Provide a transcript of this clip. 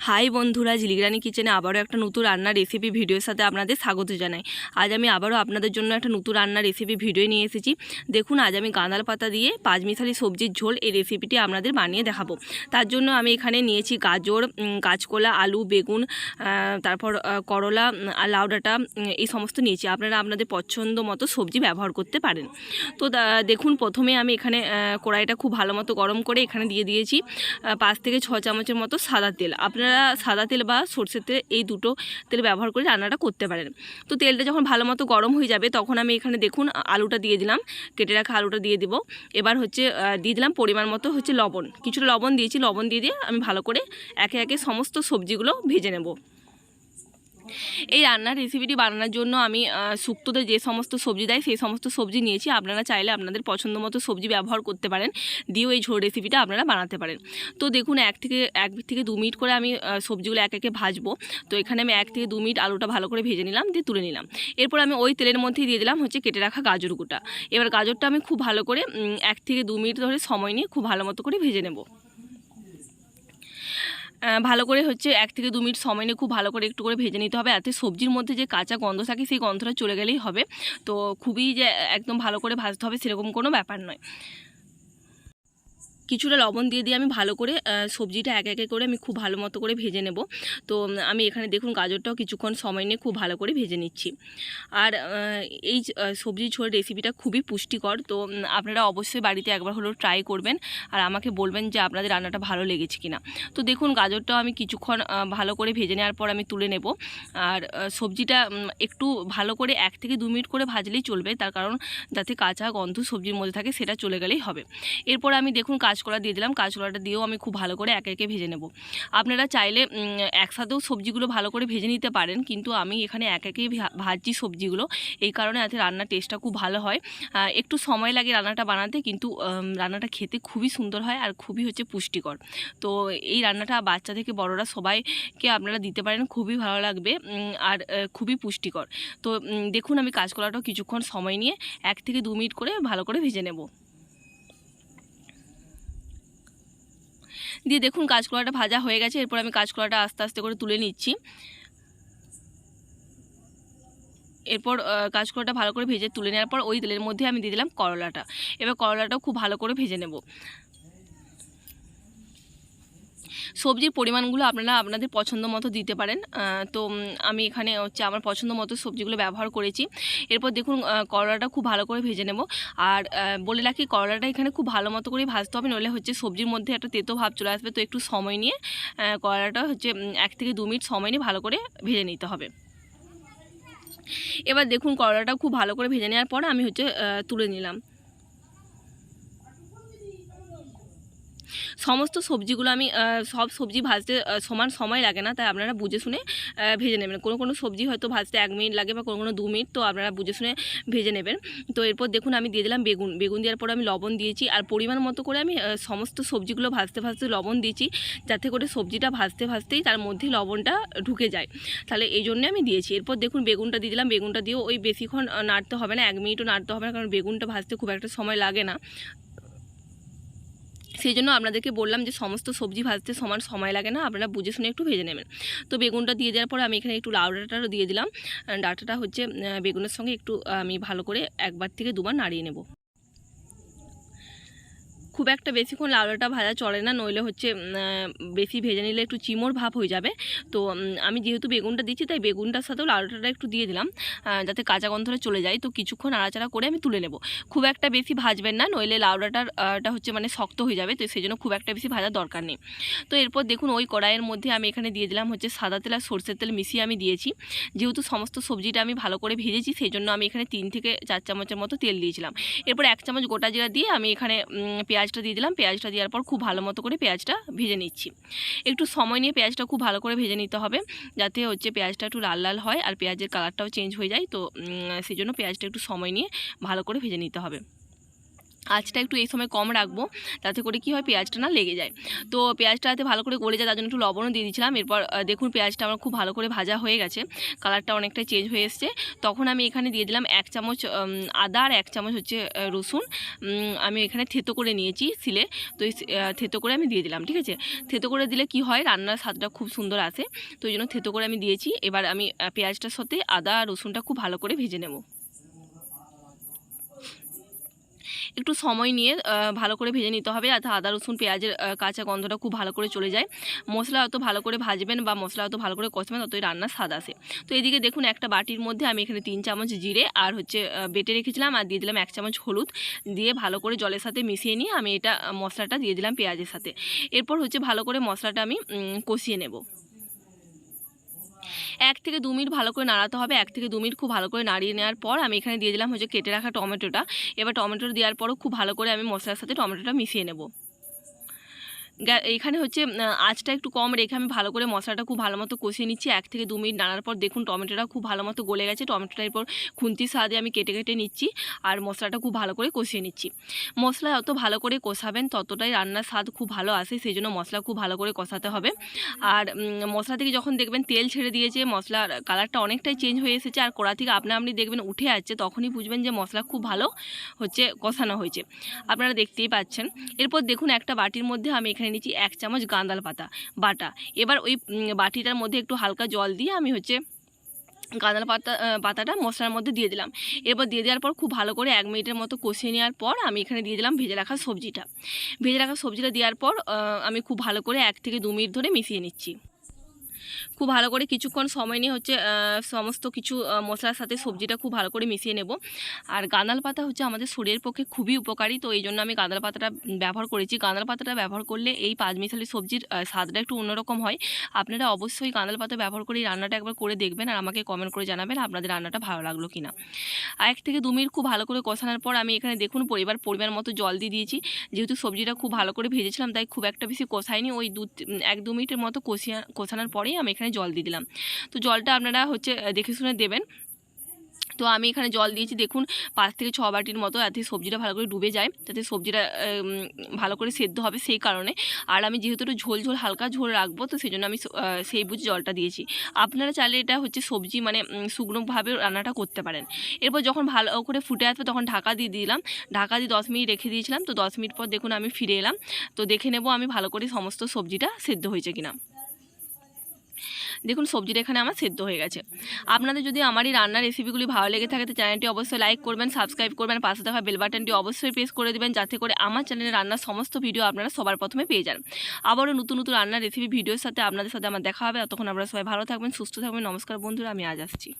High বন্ধুরা, ঝিলিগরানি কিচেনে আবারও একটা নতুন রান্নার রেসিপি ভিডিওর সাথে আপনাদের স্বাগত জানাই। আজ আমি আবারও আপনাদের জন্য একটা নতুন রান্নার রেসিপি ভিডিও নিয়ে এসেছি। দেখুন, আজ আমি গাঁদাল পাতা দিয়ে পাঁচমিশালি সবজির ঝোল এই রেসিপিটি আপনাদের বানিয়ে দেখাবো। তার জন্য আমি এখানে নিয়েছি গাজর, কাঁচকলা, আলু, বেগুন, তারপর করলা আর লাউ ডাঁটা, এই সমস্ত নিয়েছি। আপনারা আপনাদের পছন্দ মতো সবজি ব্যবহার করতে পারেন। তো দেখুন, প্রথমে আমি এখানে কড়াইটা খুব ভালো মতো গরম করে এখানে দিয়ে দিয়েছি 5 থেকে 6 চামচের মতো সাদা তেল। আপনারা সাদা তেল বা সরষের তেল, এই দুটো তেল ব্যবহার করে রান্নাটা করতে পারেন। তো তেলটা যখন ভালো মতো গরম হয়ে যাবে তখন আমি এখানে দেখুন আলুটা দিয়ে দিলাম, কেটে রাখা আলুটা দিয়ে দিব। এবার দিয়ে দিলাম পরিমাণ মতো লবণ, কিছুটা লবণ দিয়েছি। লবণ দিয়ে আমি ভালো করে একে একে সমস্ত সবজিগুলো ভেজে নেব। এই রান্নার রেসিপিটি বানানোর জন্য আমি শুক্তোতে যে সমস্ত সবজি দেয় সেই সমস্ত সবজি নিয়েছি। আপনারা চাইলে আপনাদের পছন্দ মতো সবজি ব্যবহার করতে পারেন, দিয়েও এই ঝোল রেসিপিটা আপনারা বানাতে পারেন। তো দেখুন, এক থেকে 2 মিনিট করে আমি সবজিগুলো এক একে ভাজবো। তো এখানে আমি 1 থেকে 2 মিনিট আলুটা ভালো করে ভেজে নিলাম, দিয়ে তুলে নিলাম। এরপর আমি ওই তেলের মধ্যেই দিয়ে দিলাম কেটে রাখা গাজর গোটা। এবার গাজরটা আমি খুব ভালো করে 1 থেকে 2 মিনিট ধরে সময় নিয়ে খুব ভালো মতো করে ভেজে নেব। ভালো করে 1 থেকে 2 মিনিট সময় নিয়ে খুব ভালো করে একটু করে ভেজে নিতে হবে। এতে সবজির মধ্যে যে কাঁচা গন্ধ থাকে সেই গন্ধটা চলে গেলেই হবে। তো খুবই যে একদম ভালো করে ভাজতে হবে সেরকম কোনো ব্যাপার নয়। কিছুটা লবণ দিয়ে আমি ভালো করে সবজিটা এক একে করে আমি খুব ভালো মতো করে ভেজে নেব। তো আমি এখানে দেখুন গাজরটাও কিছুক্ষণ সময় নিয়ে খুব ভালো করে ভেজে নিচ্ছি। আর এই সবজির ঝোল রেসিপিটা খুবই পুষ্টিকর। তো আপনারা অবশ্যই বাড়িতে একবার হলেও ট্রাই করবেন আর আমাকে বলবেন যে আপনাদের রান্নাটা ভালো লেগেছে কিনা। তো দেখুন, গাজরটাও আমি কিছুক্ষণ ভালো করে ভেজে নেওয়ার পর আমি তুলে নেব। আর সবজিটা একটু ভালো করে 1 থেকে 2 মিনিট করে ভাজলেই চলবে, তার কারণ যাতে কাঁচা গন্ধ সবজির মধ্যে থাকে সেটা চলে গেলেই হবে। এরপর আমি দেখুন কাঁচকলা দিয়ে দিলাম। কাঁচকলাটা দিয়েও আমি খুব ভালো করে একে একে ভেজে নেব। আপনারা চাইলে একসাথেও সবজিগুলো ভালো করে ভেজে নিতে পারেন, কিন্তু আমি এখানে এক একেই ভাজছি সবজিগুলো, এই কারণে এতে রান্নার টেস্টটা খুব ভালো হয়। একটু সময় লাগে রান্নাটা বানাতে, কিন্তু রান্নাটা খেতে খুবই সুন্দর হয় আর খুবই পুষ্টিকর। তো এই রান্নাটা বাচ্চা থেকে বড়রা সবাইকে আপনারা দিতে পারেন, খুবই ভালো লাগবে আর খুবই পুষ্টিকর। তো দেখুন, আমি কাঁচকলাটাও কিছুক্ষণ সময় নিয়ে 1 থেকে 2 মিনিট করে ভালো করে ভেজে নেব। দিয়ে দেখুন কাঁচকলাটা ভাজা হয়ে গেছে। এরপর আমি কাঁচকলাটা আস্তে আস্তে করে তুলে নিচ্ছি। এরপর কাঁচকলাটা ভালো করে ভেজে তুলে নেওয়ার পর ওই তেলের মধ্যে আমি দিয়ে দিলাম করলাটা। এবার করলাটাও খুব ভালো করে ভেজে নেব। সবজির পরিমাণগুলো আপনারা আপনাদের পছন্দ মতো দিতে পারেন। তো আমি এখানে আমার পছন্দ মতো সবজিগুলো ব্যবহার করেছি। এরপর দেখুন করলাটা খুব ভালো করে ভেজে নেব। আর বলে রাখি, করলাটা এখানে খুব ভালো মতো করে ভাজতে হবে, নইলে সবজির মধ্যে একটা তেতো ভাব চলে আসবে। তো একটু সময় নিয়ে করলাটা 1 থেকে 2 মিনিট সময় নিয়ে ভালো করে ভেজে নিতে হবে। এবার দেখুন করলাটা খুব ভালো করে ভেজে নেওয়ার পর আমি তুলে নিলাম। সমস্ত সবজিগুলো আমি সব সবজি ভাজতে সমান সময় লাগে না, তাই আপনারা বুঝে শুনে ভেজে নেবেন। কোনো সবজি হয়তো ভাজতে 1 মিনিট লাগে বা কোনো 2 মিনিট, তো আপনারা বুঝে শুনে ভেজে নেবেন। তো এরপর দেখুন আমি দিয়ে দিলাম বেগুন দেওয়ার পর আমি লবণ দিয়েছি। আর পরিমাণ মতো করে আমি সমস্ত সবজিগুলো ভাজতে লবণ দিয়েছি, যাতে করে সবজিটা ভাজতেই তার মধ্যে লবণটা ঢুকে যায়। তাহলে এই জন্যে আমি দিয়েছি। এরপর দেখুন বেগুনটা দিয়ে দিলাম। বেগুনটা দিয়েও ওই বেশিক্ষণ নাড়তে হবে না, 1 মিনিটও নাড়তে হবে না, কারণ বেগুনটা ভাজতে খুব একটা সময় লাগে না। সেই জন্য আপনাদেরকে বললাম যে সমস্ত সবজি ভাজতে সমান সময় লাগে না, আপনারা বুঝে শুনে একটু ভেজে নেবেন। তো বেগুনটা দিয়ে দেওয়ার পরে আমি এখানে একটু লাউ ডাঁটাটাও দিয়ে দিলাম। ডাঁটাটা বেগুনের সঙ্গে একটু আমি ভালো করে 1 বার থেকে 2 বার নাড়িয়ে নেব। খুব একটা বেশিক্ষণ লাউ ডাঁটা ভাজা চলে না, নইলে বেশি ভেজে নিলে একটু চিমড় ভাব হয়ে যাবে। তো আমি যেহেতু বেগুনটা দিচ্ছি, তাই বেগুনটার সাথেও লাউ ডাঁটাটা একটু দিয়ে দিলাম, যাতে কাঁচা গন্ধটা চলে যায়। তো কিছুক্ষণ নাড়াচাড়া করে আমি তুলে নেব। খুব একটা বেশি ভাজবেন না, নইলে লাউ ডাঁটাটা শক্ত হয়ে যাবে, তো সেই জন্য খুব একটা বেশি ভাজার দরকার নেই। তো এরপর দেখুন ওই কড়াইয়ের মধ্যে আমি এখানে দিয়ে দিলাম সাদা তেল আর সরষের তেল মিশিয়ে আমি দিয়েছি। যেহেতু সমস্ত সবজিটা আমি ভালো করে ভেজেছি, সেই জন্য আমি এখানে 3 থেকে 4 চামচের মতো তেল দিয়েছিলাম। এরপর 1 চামচ গোটা জিরা দিয়ে আমি এখানে পেঁয়াজটা দিয়ে দিলাম। পেঁয়াজটা দেওয়ার পর খুব ভালো মতো করে পেঁয়াজটা ভেজে নিচ্ছি। একটু সময় নিয়ে পেঁয়াজটা খুব ভালো করে ভেজে নিতে হবে, যাতে পেঁয়াজটা একটু লাল লাল হয় আর পেঁয়াজের কালারটাও চেঞ্জ হয়ে যায়। তো সেই জন্য পেঁয়াজটা একটু সময় নিয়ে ভালো করে ভেজে নিতে হবে। আঁচটা একটু এই সময় কম রাখবো, তাতে করে কি হয় পেঁয়াজটা না লেগে যায়। তো পেঁয়াজটা যাতে ভালো করে গলে যায় তার জন্য একটু লবণও দিয়ে দিয়েছিলাম। এরপর দেখুন পেঁয়াজটা আমার খুব ভালো করে ভাজা হয়ে গেছে, কালারটা অনেকটাই চেঞ্জ হয়ে এসছে। তখন আমি এখানে দিয়ে দিলাম 1 চামচ আদা আর 1 চামচ হচ্ছে রসুন। আমি এখানে থেতো করে নিয়েছি সিলে, তো এই থেতো করে আমি দিয়ে দিলাম। ঠিক আছে, থেতো করে দিলে কি হয় রান্নার স্বাদটা খুব সুন্দর আসে, তো এই জন্য থেতো করে আমি দিয়েছি। এবার আমি পেঁয়াজটার সাথে আদা আর রসুনটা খুব ভালো করে ভেজে নেব। একটু সময় নিয়ে ভালো করে ভেজে নিতে হবে, যাতে আদা রসুন পেঁয়াজের কাঁচা গন্ধটা খুব ভালো করে চলে যায়। মশলা অত ভালো করে ভাজবেন বা মশলা অত ভালো করে কষবেন ততই রান্নার স্বাদ আসে। তো এদিকে দেখুন একটা বাটির মধ্যে আমি এখানে 3 চামচ জিরে আর হচ্ছে বেটে রেখেছিলাম, আর দিয়ে দিলাম 1 চামচ হলুদ, দিয়ে ভালো করে জলের সাথে মিশিয়ে নিয়ে আমি এটা মশলাটা দিয়ে দিলাম পেঁয়াজের সাথে। এরপর হচ্ছে ভালো করে মশলাটা আমি কষিয়ে নেব। 1 থেকে 2 মিনিট ভালো করে নাড়াতে হবে। 1 থেকে 2 মিনিট খুব ভালো করে নাড়িয়ে নেওয়ার পর আমি এখানে দিয়ে দিলাম হচ্ছে কেটে রাখা টমেটোটা। এবার টমেটো দেওয়ার পরও খুব ভালো করে আমি মশলার সাথে টমেটোটা মিশিয়ে নেব। এখানে হচ্ছে আঁচটা একটু কম রেখে আমি ভালো করে মশলাটা খুব ভালো মতো কষিয়ে নিচ্ছি। 1 থেকে 2 মিনিট নাড়ার পর দেখুন টমেটোটা খুব ভালো মতো গলে গেছে। টমেটোটা এরপর খুন্তির সাহায্যে আমি কেটে কেটে নিচ্ছি আর মশলাটা খুব ভালো করে কষিয়ে নিচ্ছি। মশলা যত ভালো করে কষাবেন ততটাই রান্নার স্বাদ খুব ভালো আসে, সেই জন্য মশলা খুব ভালো করে কষাতে হবে। আর মশলা থেকে যখন দেখবেন তেল ছেড়ে দিয়েছে, মশলার কালারটা অনেকটাই চেঞ্জ হয়ে এসেছে আর কড়া থেকে আপনা আপনি দেখবেন উঠে আসছে, তখনই বুঝবেন যে মশলা খুব ভালো হচ্ছে কষানো হয়েছে, আপনারা দেখতেই পাচ্ছেন। এরপর দেখুন একটা বাটির মধ্যে আমি এখানে নিচ্ছি 1 চামচ গাঁদাল পাতা বাটা। এবার ওই বাটিটার মধ্যে একটু হালকা জল দিয়ে আমি হচ্ছে গাঁদাল পাতাটা মশলার মধ্যে দিয়ে দিলাম। এরপর দিয়ে দেওয়ার পর খুব ভালো করে 1 মিনিটের মতো কষিয়ে নেওয়ার পর আমি এখানে দিয়ে দিলাম ভেজে রাখা সবজিটা। ভেজে রাখা সবজিটা দেওয়ার পর আমি খুব ভালো করে 1 থেকে 2 মিনিট ধরে মিশিয়ে নিচ্ছি। খুব ভালো করে কিছুক্ষণ সময় নিয়ে হচ্ছে সমস্ত কিছু মশলার সাথে সবজিটা খুব ভালো করে মিশিয়ে নেব। আর গাঁদাল পাতা হচ্ছে আমাদের শরীরের পক্ষে খুবই উপকারী, তো এই জন্য আমি গাঁদাল পাতাটা ব্যবহার করেছি। গাঁদাল পাতাটা ব্যবহার করলে এই পাঁচমিশালি সবজির স্বাদটা একটু অন্যরকম হয়। আপনারা অবশ্যই গাঁদাল পাতা ব্যবহার করে এই রান্নাটা একবার করে দেখবেন আর আমাকে কমেন্ট করে জানাবেন আপনাদের রান্নাটা ভালো লাগলো কিনা। 1 থেকে 2 মিনিট খুব ভালো করে কষানোর পর আমি এখানে দেখুন পরিমাণ মতো জল দিয়ে দিয়েছি। যেহেতু সবজিটা খুব ভালো করে ভেজেছিলাম তাই খুব একটা বেশি কষাইনি, ওই 1-2 মিনিটের মতো কষানোর পরেই আমি এখানে জল দিয়ে দিলাম। তো জলটা আপনারা হচ্ছে দেখে শুনে দেবেন। তো আমি এখানে জল দিয়েছি দেখুন 5 থেকে 6 বাটির মতো, যাতে সবজিটা ভালো করে ডুবে যায়, যাতে সবজিটা ভালো করে সেদ্ধ হবে সেই কারণে। আর আমি যেহেতু একটু ঝোল হালকা ঝোল রাখবো, তো সেই জন্য আমি সেই বুঝে জলটা দিয়েছি। আপনারা চাইলে এটা হচ্ছে সবজি মানে শুকনোভাবে রান্নাটা করতে পারেন। এরপর যখন ভালো করে ফুটে আসবে তখন ঢাকা দিয়ে দিলাম। ঢাকা দিয়ে 10 মিনিট রেখে দিয়েছিলাম। তো 10 মিনিট পর দেখুন আমি ফিরে এলাম। তো দেখে নেব আমি ভালো করে সমস্ত সবজিটা সেদ্ধ হয়েছে কিনা। দেখুন সবজিটা এখানে আমার সেদ্ধ হয়ে গেছে। আপনাদের যদি আমার এই রান্নার রেসিপিগুলি ভালো লেগে থাকে তো চ্যানেলটি অবশ্যই লাইক করবেন, সাবস্ক্রাইব করবেন, পাশে থাকা বেল বাটনটি অবশ্যই প্রেস করে দেবেন, যাতে করে আমার চ্যানেলে রান্নার সমস্ত ভিডিও আপনারা সবার প্রথমে পেয়ে যান। আবারও নতুন নতুন রান্নার রেসিপি ভিডিওর সাথে আপনাদের সাথে আমার দেখা হবে। ততক্ষণ আপনারা সবাই ভালো থাকবেন, সুস্থ থাকবেন। নমস্কার বন্ধুরা, আমি আজ আসছি।